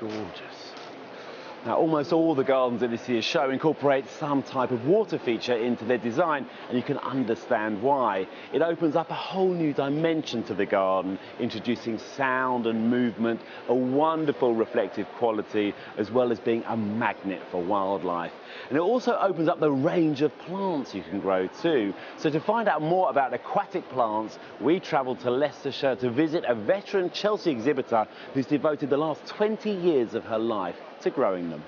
Gorgeous. Now, almost all the gardens in this year's show incorporate some type of water feature into their design, and you can understand why. It opens up a whole new dimension to the garden, introducing sound and movement, a wonderful reflective quality, as well as being a magnet for wildlife. And it also opens up the range of plants you can grow too. So to find out more about aquatic plants, we travelled to Leicestershire to visit a veteran Chelsea exhibitor who's devoted the last 20 years of her life to growing them.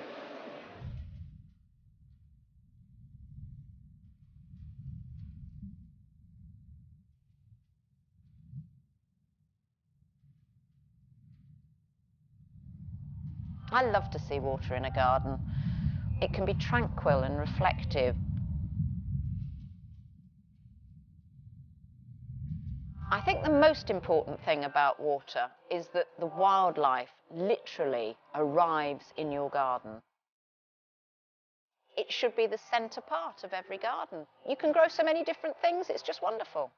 I love to see water in a garden. It can be tranquil and reflective. I think the most important thing about water is that the wildlife literally arrives in your garden. It should be the centre part of every garden. You can grow so many different things, it's just wonderful.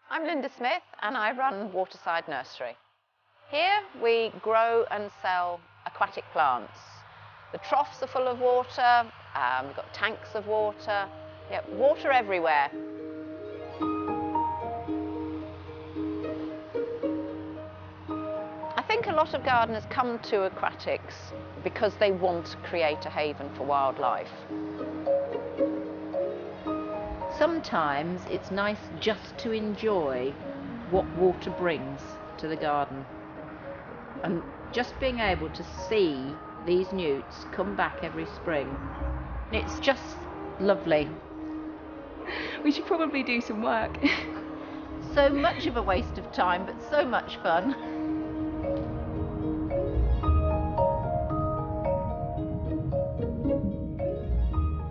I'm Linda Smith and I run Waterside Nursery. Here we grow and sell aquatic plants. The troughs are full of water, we've got tanks of water, water everywhere. I think a lot of gardeners come to aquatics because they want to create a haven for wildlife. Sometimes it's nice just to enjoy what water brings to the garden. And just being able to see these newts come back every spring, it's just lovely. We should probably do some work. So much of a waste of time, but so much fun.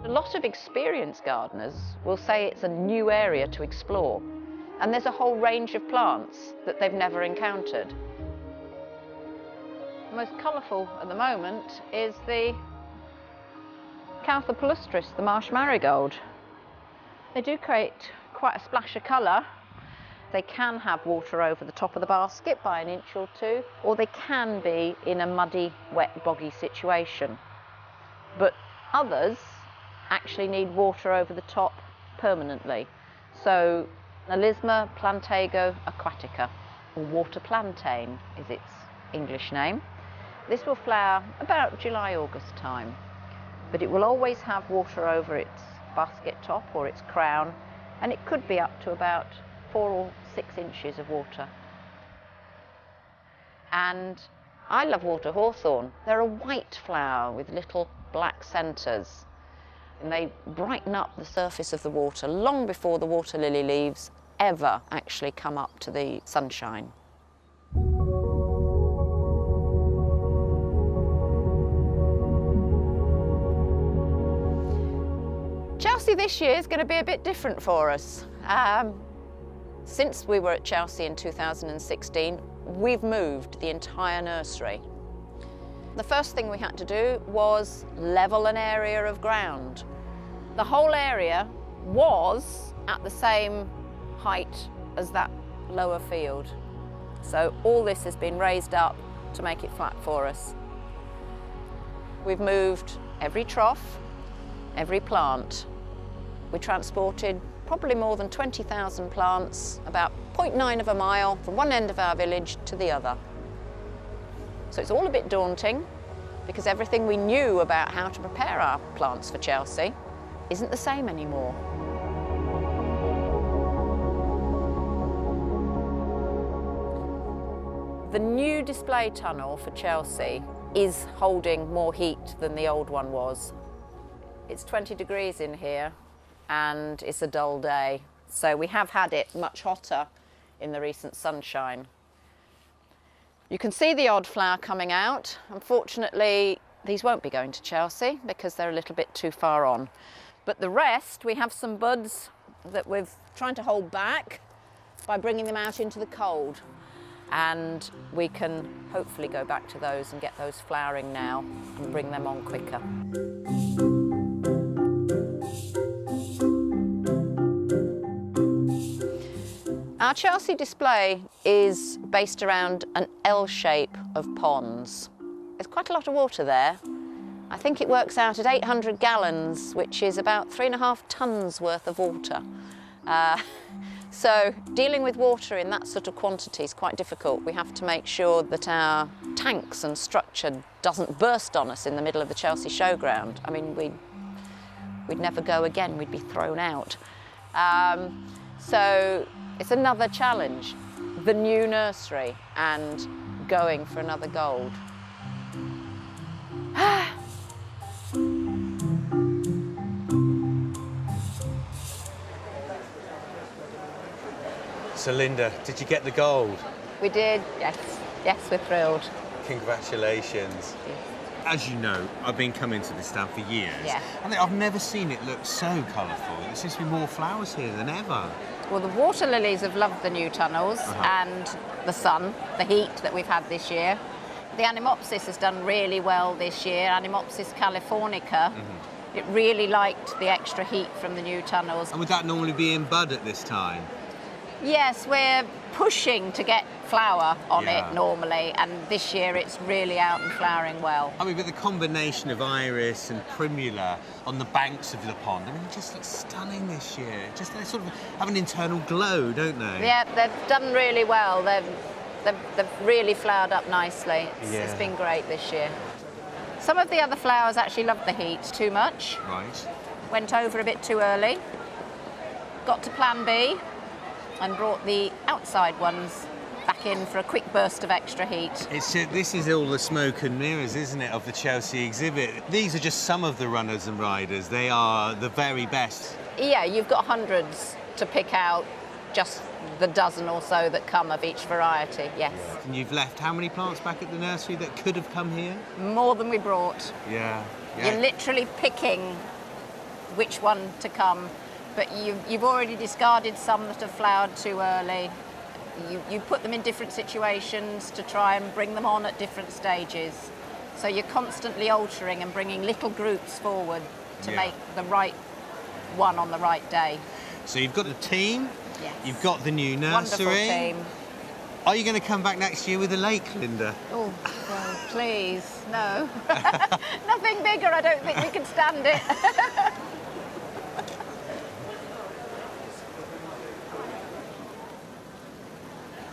A lot of experienced gardeners will say it's a new area to explore, and there's a whole range of plants that they've never encountered. The most colourful at the moment is the the Marsh Marigold. They do create quite a splash of colour. They can have water over the top of the basket by an inch or two, or they can be in a muddy, wet, boggy situation. But others actually need water over the top permanently. So Plantain Aquatica, or water plantain is its English name. This will flower about July-August time, but it will always have water over its basket top or its crown, and it could be up to about 4 or 6 inches of water. And I love water hawthorn. They're a white flower with little black centres, and they brighten up the surface of the water long before the water lily leaves ever actually come up to the sunshine. Chelsea this year is going to be a bit different for us. Since we were at Chelsea in 2016, we've moved the entire nursery. The first thing we had to do was level an area of ground. The whole area was at the same height as that lower field. So all this has been raised up to make it flat for us. We've moved every trough, every plant. We transported probably more than 20,000 plants, about 0.9 of a mile from one end of our village to the other. So it's all a bit daunting because everything we knew about how to prepare our plants for Chelsea isn't the same anymore. The new display tunnel for Chelsea is holding more heat than the old one was. It's 20 degrees in here and it's a dull day, so we have had it much hotter in the recent sunshine. You can see the odd flower coming out. Unfortunately, these won't be going to Chelsea because they're a little bit too far on. But the rest, we have some buds that we're trying to hold back by bringing them out into the cold. And we can hopefully go back to those and get those flowering now and bring them on quicker. Our Chelsea display is based around an L shape of ponds. There's quite a lot of water there. I think it works out at 800 gallons, which is about 3.5 tonnes worth of water. So dealing with water in that sort of quantity is quite difficult. We have to make sure that our tanks and structure doesn't burst on us in the middle of the Chelsea showground. I mean, we'd never go again, we'd be thrown out. So it's another challenge, the new nursery and going for another gold. So Linda, did you get the gold? We did, yes. Yes, we're thrilled. Congratulations. Yes. As you know, I've been coming to this stand for years. Yeah. And I've never seen it look so colourful. There seems to be more flowers here than ever. Well, the water lilies have loved the new tunnels and the sun, the heat that we've had this year. The Animopsis has done really well this year, Animopsis californica. It really liked the extra heat from the new tunnels. And would that normally be in bud at this time? Yes, we're pushing to get flower on Yeah. it normally, and this year it's really out and flowering well. I mean, but the combination of iris and primula on the banks of the pond, I mean, it just looks stunning this year. Just they sort of have an internal glow, don't they? Yeah, they've done really well. They've really flowered up nicely. It's been great this year. Some of the other flowers actually loved the heat too much. Right. Went over a bit too early. Got to plan B and brought the outside ones back in for a quick burst of extra heat. This is all the smoke and mirrors, isn't it, of the Chelsea exhibit? These are just some of the runners and riders. They are the very best. Yeah, you've got hundreds to pick out, just the dozen or so that come of each variety, yes. And you've left how many plants back at the nursery that could have come here? More than we brought. Yeah. You're literally picking which one to come, but you've already discarded some that have flowered too early. You put them in different situations to try and bring them on at different stages. So you're constantly altering and bringing little groups forward to make the right one on the right day. So you've got a team, Yes. you've got the new nursery. Wonderful team. Are you going to come back next year with a lake, Linda? Oh, no, please, no. Nothing bigger, I don't think we can stand it.